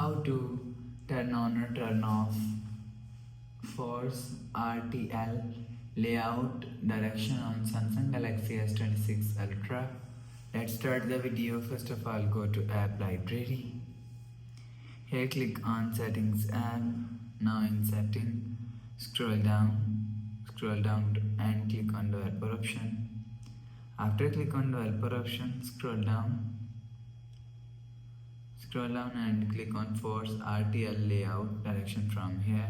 how to turn on or turn off force RTL layout direction on Samsung Galaxy S26 Ultra. Let's start the video. First of all, go to app library. Here click on settings app. Now in setting, scroll down and click on developer option. After click on developer option, scroll down and click on force RTL layout direction from here.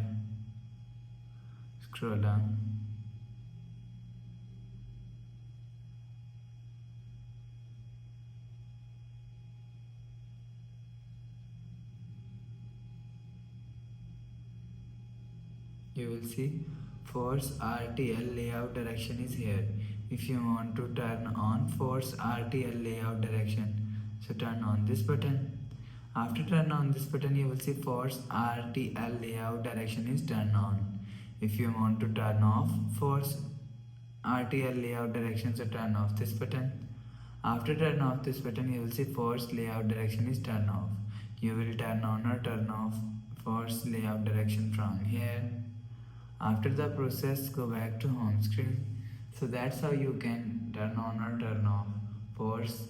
Scroll down. You will see force RTL layout direction is here. If you want to turn on force RTL layout direction, so turn on this button. After turn on this button, you will see force RTL layout direction is turned on. If you want to turn off force RTL layout direction, so turn off this button. After turn off this button, you will see force layout direction is turned off. You will turn on or turn off force layout direction from here. After the process, go back to home screen. So that's how you can turn on or turn off force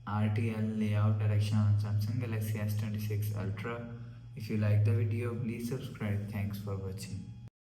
RTL layout direction on Samsung Galaxy S26 Ultra. If you like the video, please subscribe. Thanks for watching.